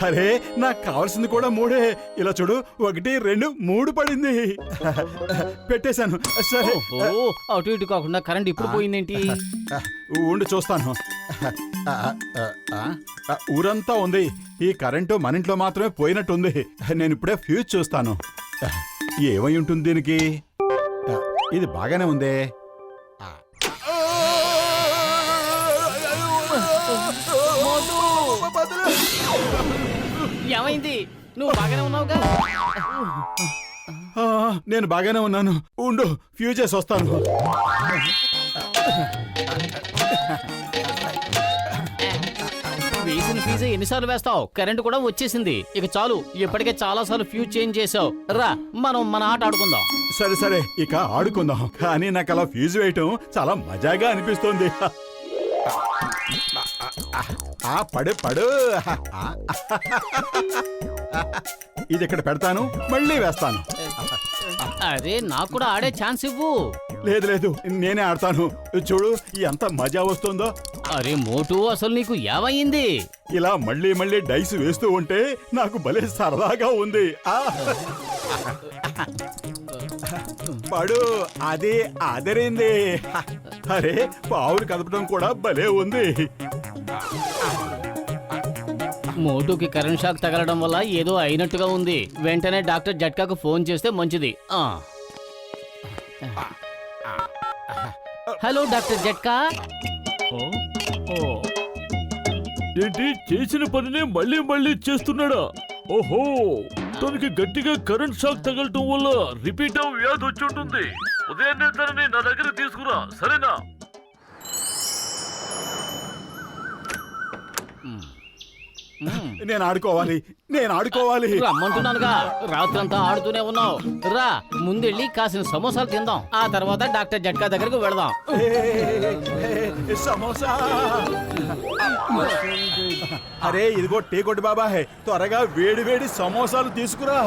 అరే నాకు కావాల్సింది కూడా 3. ఇలా చూడు 1 2 3 పడింది. పెట్టేశాను. సరే అటు ఇటు కాకుండా కరెంట్ ఇప్పుడు పోయిందేంటి? ఉండి చూస్తాను. ఊరంతా ఉంది. ఈ కరెంటు మన ఇంట్లో మాత్రమే పోయినట్టుంది. నేను ఇప్పుడే ఫ్యూజ్ చూస్తాను. ఏమై ఉంటుంది దీనికి? ఇది బాగానే ఉంది. ఏమైంది? నువ్వు బాగానే ఉన్నావుగా? నేను బాగానే ఉన్నాను. ఉండు ఫ్యూజ్ చేసి వస్తాను. వేసిన ఫీజు ఎన్నిసార్లు వేస్తావు? కరెంట్ కూడా వచ్చేసింది. ఇక చాలు, ఇప్పటికే చాలా సార్లు ఫ్యూజ్ చేంజ్ చేసావు. రా మనం మన ఆట ఆడుకుందాం. సరే సరే ఇక ఆడుకుందాం. కానీ నాకు అలా ఫ్యూజ్ వేయటం చాలా మజాగా అనిపిస్తోంది. పడు పడు. ఇది ఇక్కడ పెడతాను, మళ్ళీ వేస్తాను. అరే నాకు కూడా ఆడే ఛాన్స్ ఇవ్వు. లేదు లేదు నేనే ఆడతాను. చూడు ఎంత మజా వస్తుందో. అరే మోటు, అసలు నీకు ఏమయ్యింది? ఇలా మళ్ళీ మళ్ళీ డైస్ వేస్తూ ఉంటే నాకు భలే సరదాగా ఉంది. పడు, అది అదరింది. అరే పావులు కదపడం కూడా భలే ఉంది. మోటుకి కరెంట్ షాక్ తగలడం వల్ల ఏదో అయినట్టుగా ఉంది. వెంటనే డాక్టర్ జట్కాకు ఫోన్ చేస్తే మంచిది. హలో డాక్టర్ జట్కా. ఏంటి చేసిన పనిని మళ్ళీ మళ్ళీ చేస్తున్నాడా? ఓహో, తనకి గట్టిగా కరెంట్ షాక్ తగలటం వల్ల రిపీట్ వ్యాధి వచ్చి ఉంటుంది. ఉదయాన్నే తనని నా దగ్గర తీసుకురా, సరేనా? నేను ఆడుకోవాలి, నేను ఆడుకోవాలి. రమ్మంటున్నానుగా, రాత్రంతా ఆడుతూనే ఉన్నావు. రా ముందెళ్ళి కాసిన సమోసాలు తిందాం. ఆ తర్వాత డాక్టర్ జట్కా దగ్గరకు వెళదాం. సమోసా. అరే ఇదిగో టీ కొట్టు బాబాయ్, త్వరగా వేడి వేడి సమోసాలు తీసుకురా.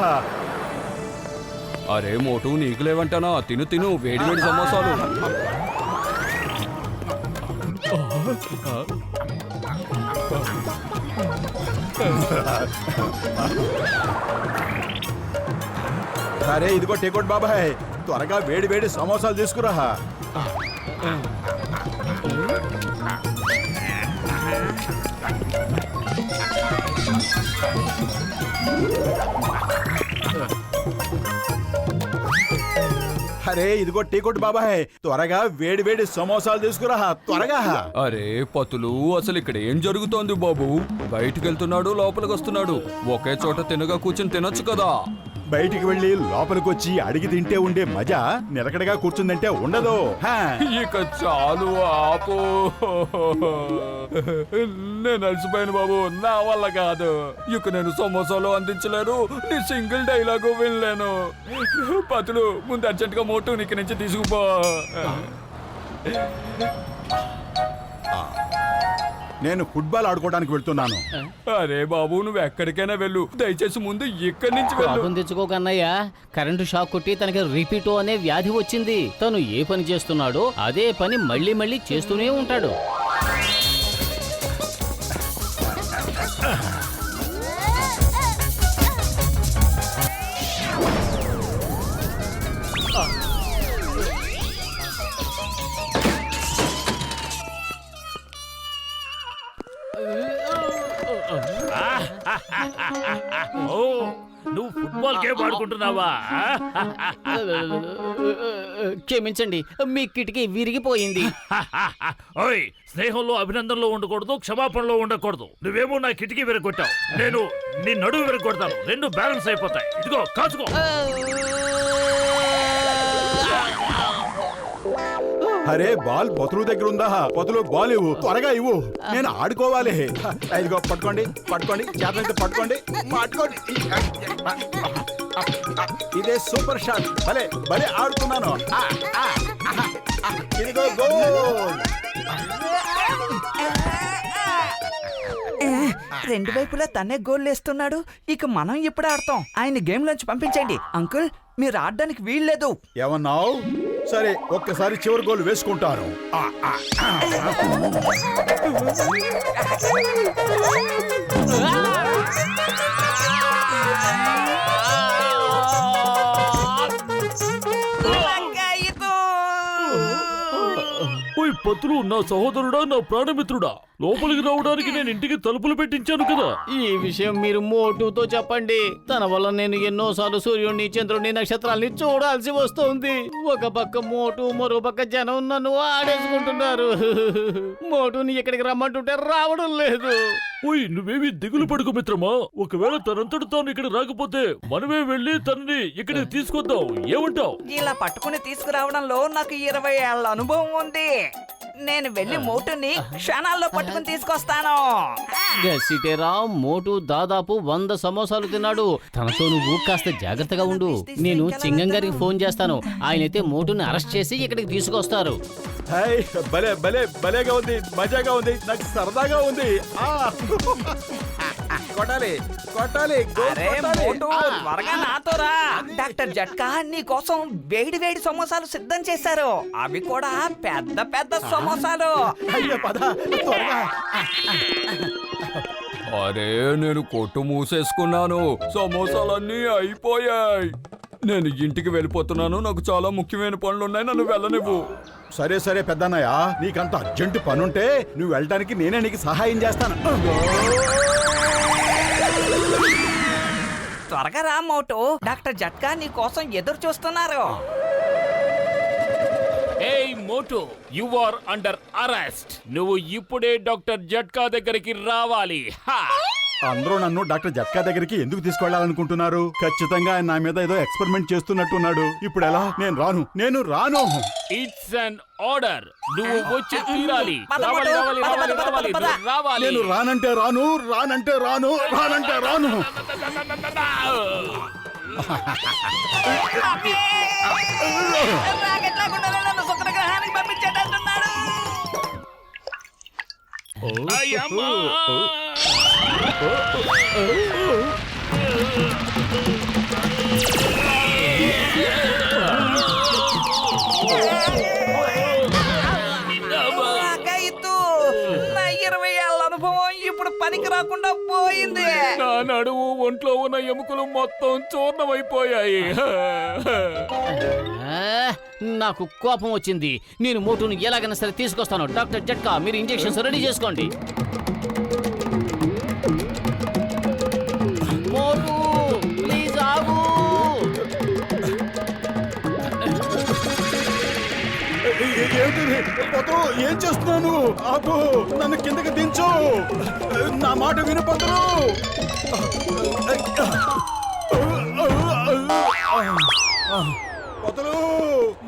అరే మోటు, నీకు లేవంటానా? తిను తిను వేడి వేడి సమోసాలు. అరే ఇదిగో టీ కొట్టు బాబాయ్, త్వరగా వేడి వేడి సమోసాలు తీసుకురా. అరే ఇదిగో టీ కొట్టు బాబాయ్, త్వరగా వేడి వేడి సమోసాలు తీసుకురా, త్వరగా. అరే పతులు, అసలు ఇక్కడ ఏం జరుగుతోంది బాబు? బయటికి వెళ్తున్నాడు, లోపలికి వస్తున్నాడు. ఒకే చోట తినగా కూర్చొని తినొచ్చు కదా. బయటికి వెళ్ళి లోపలికి వచ్చి అడిగి తింటే ఉండే మజా నిలకడగా కూర్చుందంటే ఉండదు. ఇక చాలు ఆపు. నేను అలసిపోయాను బాబు, నా వల్ల కాదు. ఇక నేను సమోసాలు అందించలేను, నీ సింగిల్ డైలాగు వినలేను. పతులు, ముందు అర్జెంట్ గా మోటు నీకు నుంచి తీసుకుపో. నేను ఫుట్బాల్ ఆడుకోవడానికి వెళ్తున్నాను. అరే బాబు, నువ్వు ఎక్కడికైనా వెళ్ళు, దయచేసి ముందు ఇక్కడి నుంచి వెళ్ళు. పాపం తెచ్చుకోకన్నయ్య, కరెంటు షాక్ కొట్టి తనకి రిపీటో అనే వ్యాధి వచ్చింది. తను ఏ పని చేస్తున్నాడో అదే పని మళ్ళీ మళ్ళీ చేస్తూనే ఉంటాడు. ఓ, నువ్వు ఫుట్బాల్ గేమ్ ఆడుకుంటున్నావా? క్షమించండి, మీ కిటికీ విరిగిపోయింది. ఓయ్, స్నేహంలో అభినందనలో ఉండకూడదు, క్షమాపణలో ఉండకూడదు. నువ్వేమో నా కిటికీ విరగొట్టావు, నేను నీ నడువు విరగొడతాను. రెండు బ్యాలెన్స్ అయిపోతాయి. ఇదిగో కాచుకో. అరే బాల్ పొతులు దగ్గర ఉందా? పొతులు బాల్ ఇవ్వు, త్వరగా ఇవ్వు, నేను ఆడుకోవాలి. ఇదిగో పట్టుకోండి, పట్టుకోండి, చేతనైతే పట్టుకోండి, పట్టుకోండి. ఇదే సూపర్ షాట్. భలే భలే ఆడుతున్నాను. ఇదిగో గోల్. రెండు వైపులా తనే గోల్ వేస్తున్నాడు. ఇక మనం ఇప్పుడు ఆడతాం. ఆయన గేమ్ లోంచి పంపించండి. అంకుల్, మీరు ఆడడానికి వీల్లేదు. ఏమన్నావు? సరే ఒక్కసారి చివరి గోల్ వేసుకుంటాను. ఓయ్ పతులు, నా సహోదరుడా, నా ప్రాణమిత్రుడా, లోపలికి రావడానికి నేను ఇంటికి తలుపులు పెట్టించాను కదా. ఈ విషయం మీరు మోటుతో చెప్పండి. తన వల్ల నేను ఎన్నోసార్లు సూర్యుడిని, చంద్రుడిని, నక్షత్రాల్ని చూడాల్సి వస్తుంది. ఒక పక్క మోటు, మరో పక్క జనం నన్ను ఆడేసుకుంటున్నారు. మోటుని ఇక్కడికి రమ్మంటుంటే రావడం లేదు. ఓయ్, నువ్వేమి దిగులు పడుకో మిత్రమా. ఒకవేళ తనంతట తాను ఇక్కడ రాకపోతే మనమే వెళ్ళి తనని ఇక్కడికి తీసుకొద్దాం. ఏమంటావ్? ఇలా పట్టుకుని తీసుకురావడంలో నాకు 20 ఏళ్ల అనుభవం ఉంది. నేను వెళ్ళి మోటుని క్షణాల్లో పట్టుకుని తీసుకొస్తాను. గసిటేరా, మోటు దాదాపు 100 సమోసాలు తిన్నాడు. తనతో నువ్వు కాస్త జాగ్రత్తగా ఉండు. నేను చింగం గారికి ఫోన్ చేస్తాను. ఆయనైతే మోటుని అరెస్ట్ చేసి ఇక్కడికి తీసుకొస్తారు. హాయ్, భలే భలే భలేగా ఉంది, మజాగా ఉంది, నాకు సరదాగా ఉంది. కొట్టాలి కొట్టాలి, గోల్ అరే కొట్టాలి. మోటు, త్వరగా నాతో రా. డాక్టర్ జట్కా నీ కోసం వేడి వేడి సమోసాలు సిద్ధం చేశారు. అవి కూడా పెద్ద పెద్ద సమోసాలు. అయ్యో పద త్వరగా. అరే నేను కొట్టు మూసేసుకున్నాను, సమోసాలన్నీ అయిపోయాయి. నేను ఇంటికి వెళ్ళిపోతున్నాను, నాకు చాలా ముఖ్యమైన పనులు ఉన్నాయి, నన్ను వెళ్ళనివ్వు. సరే సరే పెద్దన్నయ్య, నీకంత అర్జెంటు పనుంటే నువ్వు వెళ్ళడానికి నేనే నీకు సహాయం చేస్తాను. త్వరగా రా మోటు, డాక్టర్ జట్కా నీ కోసం ఎదురు చూస్తున్నారు. ఏయ్ మోటు, యు ఆర్ అండర్ అరెస్ట్. నువ్వు ఇప్పుడే డాక్టర్ జట్కా దగ్గరికి రావాలి. హా! అందరూ నన్ను డాక్టర్ జట్కా దగ్గరికి ఎందుకు తీసుకెళ్లాలనుకుంటున్నారు? ఖచ్చితంగా ఆయన నా మీద ఏదో ఎక్స్పెరిమెంట్ చేస్తున్నట్టున్నాడు. ఇప్పుడు ఎలా? నేను రాను. It's an order. నువ్వు వచ్చి తీరాలి. పద, రావాలి, పద, రావాలి, పద, రావాలి, పద, రావాలి, పద, నువ్వు రావాలి. నేను రానంటే రాను, రానంటే రాను, రానంటే రాను. రాకెట్లాగుండాలి, నన్ను శుక్రగ్రహానికి పంపించేటట్టున్నాడు. అయ్యమ్మా! నాకైతూ నా 20 ఏళ్ల అనుభవం ఇప్పుడు పనికి రాకుండా పోయింది. నా నడువు, ఒంట్లో ఉన్న ఎముకలు మొత్తం చూర్ణమైపోయాయి. ఆ, నాకు కోపం వచ్చింది. నేను మోటును ఎలాగైనా సరే తీసుకొస్తాను. డాక్టర్ జట్కా, మీరు ఇంజెక్షన్స్ రెడీ చేసుకోండి. మోటు, ప్లీజ్ ఆగు. ఏమిటిది? పొదరు, ఏం చేస్తున్నాను? ఆపు, నన్ను కిందకి దించు. నా మాట విను పొదరు. పొదరు,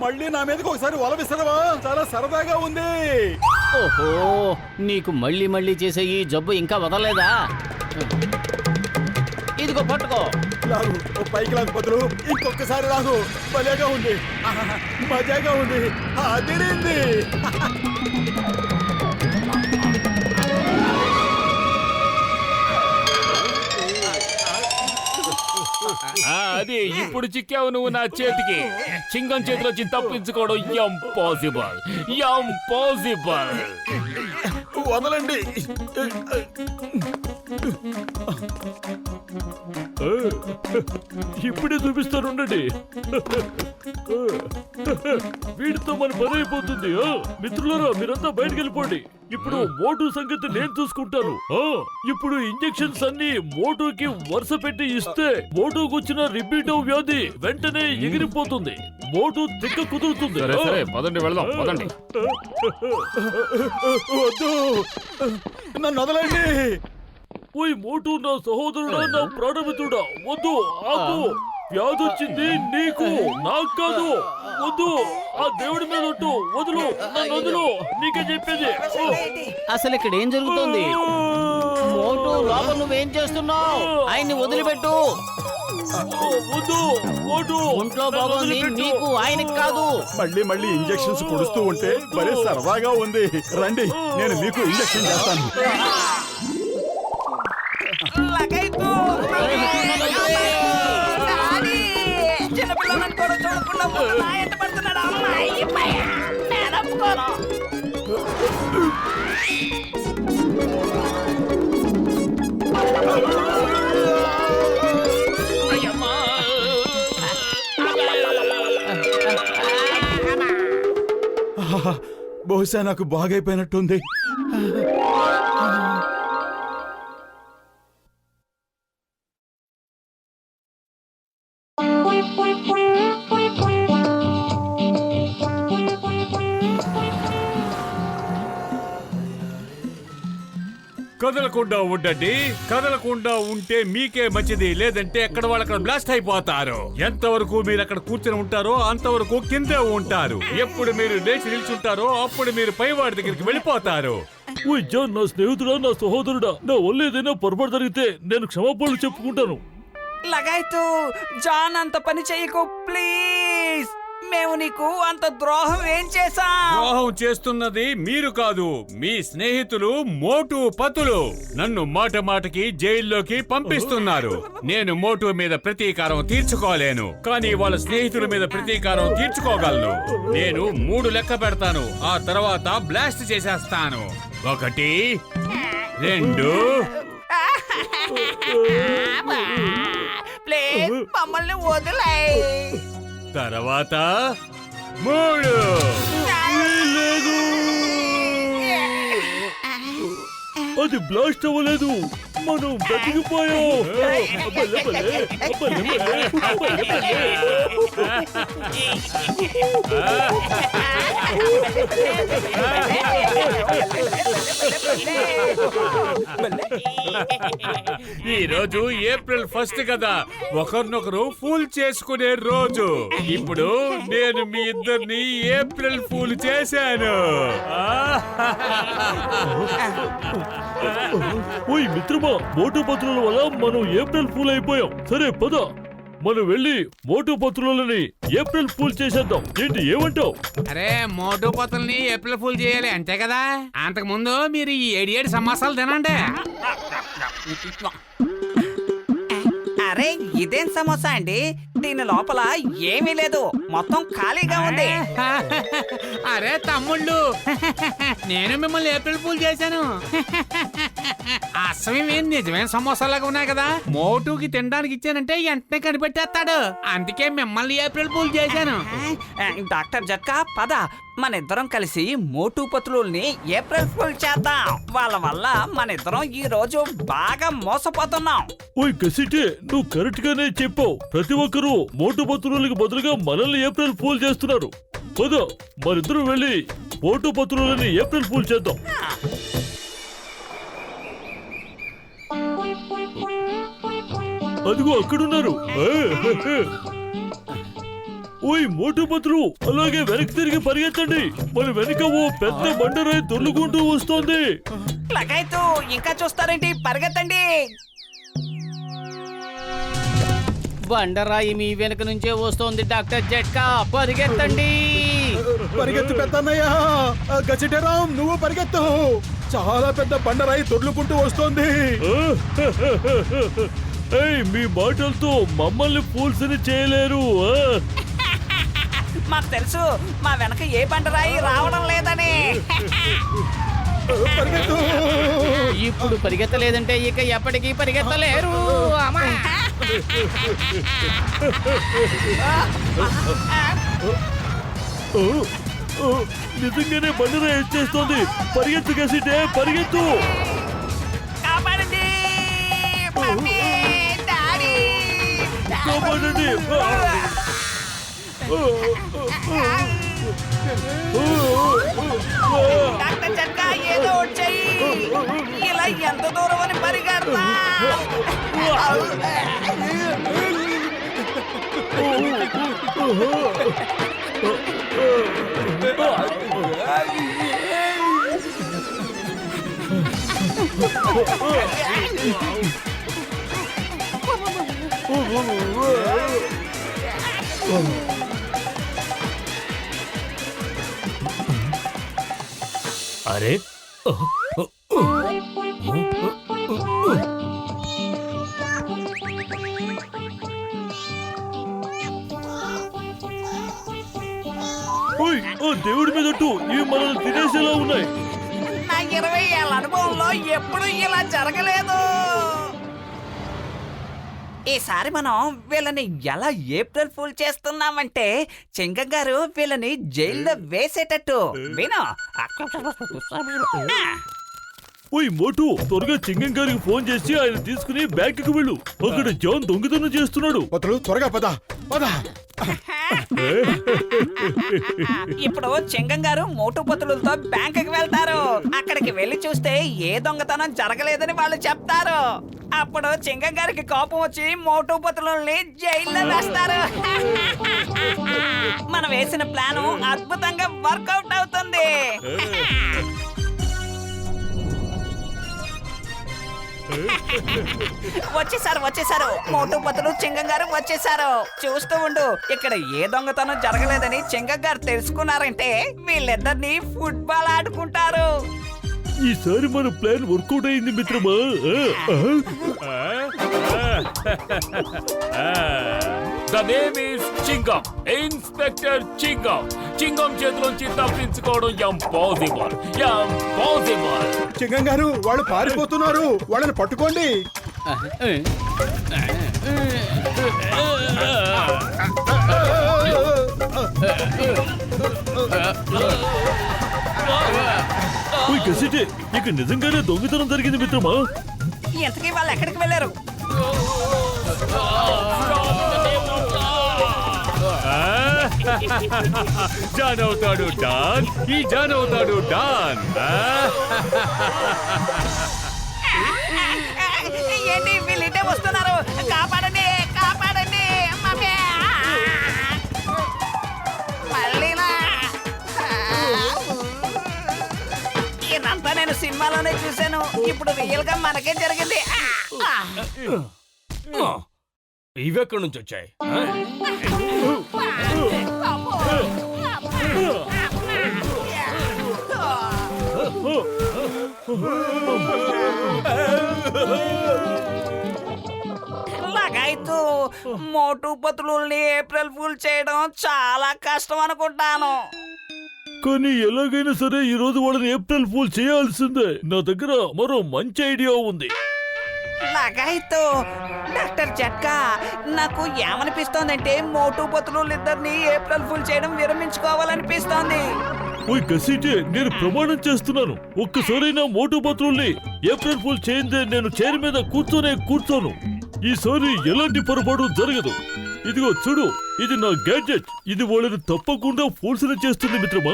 మళ్ళీ నా మీదకి ఒకసారి వల విసరవా? చాలా సరదాగా ఉంది. ఓహో, నీకు మళ్ళీ మళ్ళీ చేసే ఈ జబ్బు ఇంకా వదలలేదా? ఇదిగో పట్టుకో. లాగు, ఓ పైకి లాగు పొదరు. ఇంకొకసారి లాగు. భలేగా ఉంది, మజాగా ఉంది, అదిరింది. అది ఇప్పుడు చిక్కావు నువ్వు నా చేతికి. చింగం చేతిలో వచ్చి తప్పించుకోవడం ఇంపాసిబుల్. వదలండి. ఇప్పుడే చూపిస్తాను, ఉండండి. వీడితో మన పని అయిపోతుంది. మిత్రులారా, మీరంతా బయటకు వెళ్ళిపోండి. ఇప్పుడు మోటు సంగతి నేను చూసుకుంటాను. ఇప్పుడు ఇంజెక్షన్స్ అన్ని మోటుకి వరుస పెట్టి ఇస్తే మోటుకు వచ్చిన రిపీట్ వ్యాధి వెంటనే ఎగిరిపోతుంది. మోటు తిక్క కుదురుతుంది. సరే, పదండి వెళ్దాం, పదండి. వద్దు, నన్ను వదలండి. ఓయ్ మోటు, నా సహోదరుడా, నా ప్రాణమిత్రుడా, వద్దు, ఆపు. వ్యాధి వచ్చింది నీకు, నాకు కాదు. వద్దు, ఆ దేవుడి మీద ఒట్టు. వదులు, నన్ను వదులు. నీకే చెప్పేది. అసలు ఇక్కడ ఏం జరుగుతుంది? మోటు, లోపల నువ్వేం చేస్తున్నావు? ఆయన్ని వదిలిపెట్టు. వద్దు, మోటు. ఒంట్లో బాగుంది నీకు, ఆయనకి కాదు. మళ్ళీ ఇంజెక్షన్స్ పొడుస్తూ ఉంటే భలే సరదాగా ఉంది. రండి, నేను మీకు ఇంజెక్షన్ చేస్తాను. లగైతూ. డాడీ, చిన్నపిల్లలను కూడా చూడకుండా ముందు నా ఎంట పడుతున్నాడు. అమ్మాయి, నేను ఒప్పుకోను. అయ్యమ్మా. ఆహా, బహుశా నాకు బాగైపోయినట్టుంది. కదలకుండా ఉండండి. కదలకుండా ఉంటే మీకే మంచిది, లేదంటే ఎక్కడ వాళ్ళు అక్కడ బ్లాస్ట్ అయిపోతారు. ఎంతవరకు మీరు అక్కడ కూర్చొని ఉంటారో అంతవరకు కిందే ఉంటారు. ఎప్పుడు మీరు లేచి నిల్చుంటారో అప్పుడు మీరు పైవాడి దగ్గరికి వెళ్ళిపోతారు. ఓయ్ జాన్, నా స్నేహితుడా, నా సహోదరుడా, నా వల్ల ఏదైనా పొరపాటు జరిగితే నేను క్షమాపణలు చెప్పుకుంటాను. లగాయతు జాన్, అంత పని చేయకు ప్లీజ్. మేము నీకు అంత ద్రోహం ఏం చేశాం? ద్రోహం చేస్తున్నది మీరు కాదు, మీ స్నేహితులు మోటు పతులు. నన్ను మాట మాటకి జైల్లోకి పంపిస్తున్నారు. నేను మోటు మీద ప్రతీకారం తీర్చుకోలేను, కానీ వాళ్ళ స్నేహితుల మీద ప్రతీకారం తీర్చుకోగలను. నేను 3 లెక్క పెడతాను, ఆ తర్వాత బ్లాస్ట్ చేసేస్తాను. 1 2 ప్లీజ్ మమ్మల్ని వదిలేయ్. తర్వాత 3. లేదు, అది బ్లాస్ట్ అవ్వలేదు, మనం బతికిపోయాం. అబ్బలే బలే, అబ్బలే బలే, అబ్బలే బలే. ఈ రోజు ఏప్రిల్ 1 కదా, ఒకరినొకరు ఫూల్ చేసుకునే రోజు. ఇప్పుడు నేను మీ ఇద్దరిని ఏప్రిల్ ఫూల్ చేశాను. ఓయ్ మిత్రమా, మోటు పత్రుల వల్ల మనం ఏప్రిల్ ఫూల్ అయిపోయాం. సరే పద, మనం వెళ్ళి మోటు పత్రులని ఏప్రిల్ ఫూల్ చేసేద్దాం. ఏంటి, ఏమంటావు? అరే, మోటు పోతుల్ని ఏప్రిల్ ఫుల్ చేయాలి అంతే కదా. అంతకు ముందు మీరు ఈ 7 సమోసాలు తినండి. అరే, ఇదేం సమోసా అండి? దీని లోపల ఏమీ లేదు, మొత్తం ఖాళీగా ఉంది. అరే తమ్ముళ్ళు, నేను మిమ్మల్ని ఏప్రిల్ ఫుల్ చేశాను. అసలు నిజమైన సమోసాలాగా ఉన్నాయి కదా. మోటుకి తినడానికి ఇచ్చానంటే వెంటనే కనిపెట్టేస్తాడు. అందుకే మిమ్మల్ని ఏప్రిల్ ఫుల్ చేశాను. డాక్టర్ జట్కా, పద మన ఇద్దరం కలిసి మోటు పతులుల్ని ఏప్రిల్ ఫుల్ చేద్దాం. వాళ్ళ వల్ల మన ఇద్దరం ఈ రోజు బాగా మోసపోతున్నాం. ఓయ్ కసిటే, నువ్వు కరెక్ట్ గానే చెప్పావు. ప్రతి ఒక్కరూ మోటు పత్రులకి బదులుగా మనల్ని ఏప్రిల్ ఫూల్ చేస్తున్నారు. పద, మరిద్దరం వెళ్ళి మోటు పత్రులని ఏప్రిల్ ఫూల్ చేద్దాం. అదిగో అక్కడున్నారు. ఓయ్ మోటు పత్రులు, అలాగే వెనక్కి తిరిగి పరిగెత్తండి. మన వెనుక ఓ పెద్ద బండరాయి దొర్లుకుంటూ వస్తోంది. లగాయతు, ఇంకా చూస్తారేంటి, పరిగెత్తండి. బండరాయి మీ వెనక నుంచే వస్తోంది డాక్టర్ జట్కా, పరిగెత్తండి. పరిగెత్తు పెద్దన్నయ్య. గజటరామ్, నువ్వు పరిగెత్తు. చాలా పెద్ద బండరాయి దొర్లుకుంటూ వస్తోంది. ఏయ్, మీ మాటలతో మమ్మల్ని ఫూల్స్ ని చేయలేరు. మాకు తెలుసు, మా వెనక ఏ బండరాయి రావడం లేదని. పరిగెత్తు. ఇప్పుడు పరిగెత్తలేదంటే ఇక ఎప్పటికీ పరిగెత్తలేరు. అమ్మా. నిజంగానే బండరాయి వచ్చేస్తోంది. పరిగెత్తు కసిటే, పరిగెత్తు. కాపాడండి, మమ్మీ, డాడీ. కాపాడండి. డాక్టర్ జట్కా, ఏదో ఒకటి చెయ్యి. ఇలా ఎంత దూరం అని పరిగెడతా? అరే, ఓయ్, ఓ దేవుడి మీదట్టు ఇవి మనల్ని తినేసేలా ఉన్నాయి. నా 20 ఏళ్ళ అనుభవంలో ఎప్పుడు ఇలా జరగలేదు. ఈసారి మనం వీళ్ళని ఎలా ఏప్రిల్ ఫూల్ చేస్తున్నామంటే చింగం గారు వీళ్ళని జైల్లో వేసేటట్టు విను. ఓయ్ మోటు, త్వరగా చింగం గారికి ఫోన్ చేసి ఆయన తీసుకుని బ్యాంకుకి వెళ్ళు. అక్కడ జాన్ దొంగతనం చేస్తున్నాడు. పతులు త్వరగా పద పద. ఇప్పుడు చింగం గారు మోటు పతులతో బ్యాంకుకి వెళ్తారు. అక్కడికి వెళ్లి చూస్తే ఏ దొంగతనం జరగలేదని వాళ్ళు చెప్తారు. అప్పుడు చింగం గారికి కోపం వచ్చి మోటు పతులని జైల్లో వేస్తారు. మనం వేసిన ప్లాన్ అద్భుతంగా వర్కౌట్ అవుతుంది. వచ్చేసారు మోటు పతులు చింగం గారు వచ్చేసారు. చూస్తూ ఉండు, ఇక్కడ ఏ దొంగతనం జరగలేదని చింగం గారు తెలుసుకున్నారంటే వీళ్ళిద్దరిని ఫుట్బాల్ ఆడుకుంటారు. ఈసారి మన ప్లాన్ వర్కౌట్ అయింది మిత్రమా. The name is Chingam, inspector Chingam. Chingam చేతిలోంచి తప్పించుకోవడం ఇంపాసిబుల్. చింగం గారు వాళ్ళు పారిపోతున్నారు, వాళ్ళని పట్టుకోండి. ఓయ్ గసిటే, ఇక నిజంగానే దొంగతనం జరిగింది మిత్రమా. ఇంతకీ వాళ్ళు ఎక్కడికి వెళ్ళారు? జాన్ అవుతాడు డాన్, ఈ జాన్ అవుతాడు డాన్. ఏంటి వీళ్ళు ఇటే వస్తున్నారు? కాపాడండి కాపాడండి. మళ్ళీనా? ఇదంతా నేను సినిమాలోనే చూశాను. ఇప్పుడు రియల్ గా మనకే జరిగింది. ఇవెక్కడి నుంచి వచ్చాయి? లగాయితూ మోటు పతులని ఏప్రిల్ ఫూల్ చేయడం చాలా కష్టం అనుకుంటాను. కానీ ఎలాగైనా సరే ఈ రోజు వాళ్ళని ఏప్రిల్ ఫూల్ చేయాల్సిందే. నా దగ్గర మరో మంచి ఐడియా ఉంది. లగాయితూ డాక్టర్ జట్కా, నాకు ఏమనిపిస్తోందంటే మోటు పతులు ఇద్దరిని ఏప్రిల్ ఫూల్ చేయడం విరమించుకోవాలనిపిస్తోంది. ఓయ్ గసిటే, నేను ప్రమాణం చేస్తున్నాను, ఒక్కసారైనా మోటు పత్రుల్ని ఏప్రిల్ ఫూల్ చేయిందే నేను చైర్ మీద కూర్చోను. ఈసారి ఎలాంటి పొరపాటు జరగదు. ఇదిగో చూడు, ఇది నా గ్యాడ్జెట్. ఇది వాళ్ళని తప్పకుండా ఫోర్స్ చేస్తుంది మిత్రమా.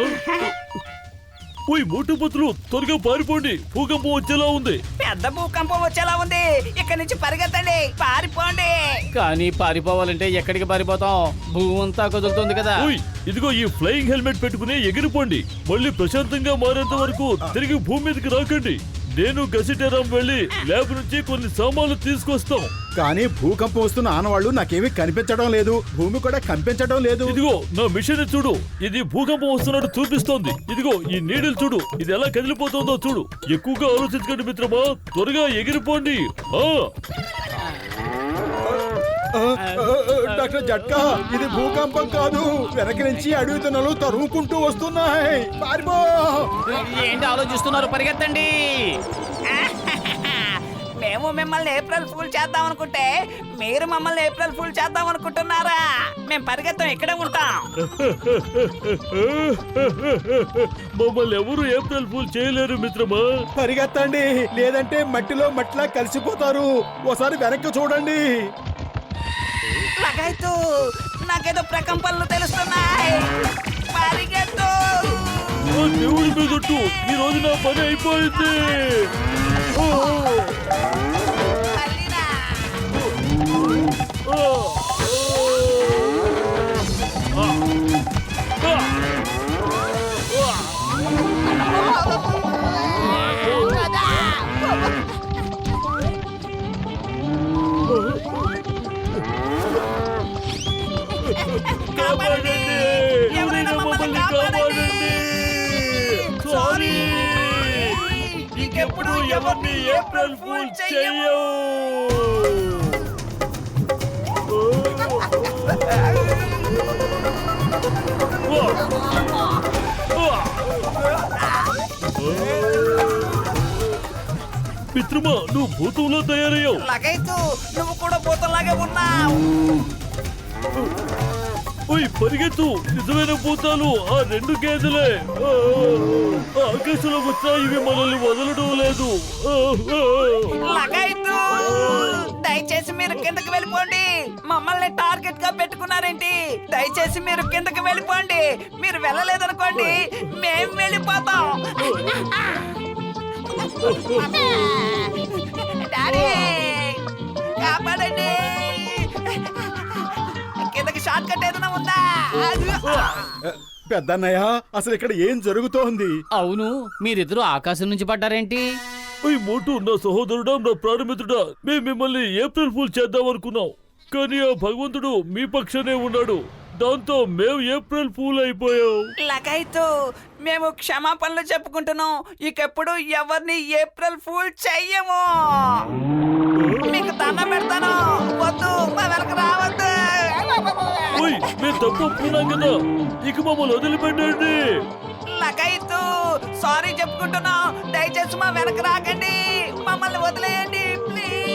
ఓయ్ మోటు పత్రులు, త్వరగా పారిపోండి, భూకంపం వచ్చేలా ఉంది. పెద్ద భూకంపం వచ్చేలా ఉంది. ఇక్కడి నుంచి పరిగెత్తండి, పారిపోండి. కానీ పారిపోవాలంటే ఎక్కడికి పారిపోతాం? భూమి అంతా కదులుతుంది కదా. ఓయ్ ఇదిగో ఈ ఫ్లయింగ్ హెల్మెట్ పెట్టుకుని ఎగిరిపోండి. మళ్ళీ ప్రశాంతంగా మారేంత వరకు తిరిగి భూమి మీదకి రాకండి. నేను గసిటేరాం వెళ్ళి ల్యాబ్ నుంచి కొన్ని సామాన్లు తీసుకొస్తాం. కానీ భూకంపం వస్తున్న ఆనవాళ్ళు నాకేమీ కనిపించడం లేదు, భూమి కూడా కంపించడం లేదు. ఇదిగో నా మిషన్ చూడు, ఇది భూకంపం వస్తున్నట్టు చూపిస్తోంది. ఇదిగో ఈ నీడిల్ చూడు, ఇది ఎలా కదిలిపోతుందో చూడు. ఎక్కువగా ఆలోచించకండి మిత్రమా, త్వరగా ఎగిరిపోండి. డాక్టర్ జట్కా, ఇది భూకంపం కాదు, వెనక నుంచి అడవి తనలు తరుముకుంటూ వస్తున్నాయి. పారిపో. ఏంటి ఆలోచిస్తున్నారు? పరిగెత్తండి. మేము మిమ్మల్ని ఏప్రిల్ ఫూల్ చేద్దాం అనుకుంటే మీరు మమ్మల్ని ఏప్రిల్ ఫూల్ చేద్దాం అనుకుంటున్నారా? మేము పరిగెత్తాం, ఇక్కడే ఉంటాం. మమ్మల్ని ఎవరు ఏప్రిల్ ఫూల్ చేయలేరు మిత్రమా. పరిగెత్తండి, లేదంటే మట్టిలో మట్టిలా కలిసిపోతారు. ఓసారి వెనక్కి చూడండి. లగాయితూ, నాకేదో ప్రకంపనలు తెలుస్తున్నాయి. పరిగెత్తు. దేవుడి మీదొట్టు, ఈ రోజు నా పని అయిపోయింది. మళ్ళీనా? కాపాడండి, ఎవరైనా మమ్మల్ని కాపాడండి. సారీ, ఇంకెప్పుడు ఎవరిని ఏప్రిల్ ఫూల్ చేయవు. మిత్రమా నువ్వు భూతంలో తయారయ్యావు. లగైతు నువ్వు కూడా భూతంలాగే ఉన్నావు. ఓయ్ పరిగెత్తు, నిజమైన భూతాలు ఆ 2 గేదెలే. ఆకాశంలోకి వచ్చా ఇవి మనల్ని వదలడం లేదు. లగైతు దయచేసి మీరు కిందకి వెళ్ళిపోండి. మమ్మల్ని టార్గెట్ గా పెట్టుకున్నారేంటి? దయచేసి మీరు కిందకి వెళ్ళిపోండి. మీరు వెళ్ళలేదనుకోండి మేం వెళ్ళిపోతాం. డాడీ కాపాడండి. కిందకి షార్ట్ కట్ ఏదైనా ఉందా? పెద్దన్నయ్య అసలు ఇక్కడ ఏం జరుగుతోంది? అవును, మీరిద్దరూ ఆకాశం నుంచి పడ్డారేంటి? ఓయ్ మోటు, నా సహోదరుడా, నా ప్రాణమిత్రుడా, మేము మిమ్మల్ని ఏప్రిల్ ఫూల్ చేద్దాం అనుకున్నాం, కానీ ఆ భగవంతుడు మీ పక్షానే ఉన్నాడు. దాంతో మేము ఏప్రిల్ ఫూల్ అయిపోయాం. లగైతు మేము క్షమాపణలు చెప్పుకుంటున్నాం. ఇకెప్పుడు ఎవరిని ఏప్రిల్ ఫూల్ చెయ్యము. మీకు దండం పెడతాను, వద్దు మా వెనక రావద్దు. ఓయ్ మేము తప్పు ఒప్పుకున్నాం కదా, ఇక మమ్మల్ని వదిలిపెట్టండి. లగైతు సారీ చెప్పుకుంటున్నాం. దయచేసి మా వెనక రాకండి, మమ్మల్ని వదిలేయండి ప్లీజ్.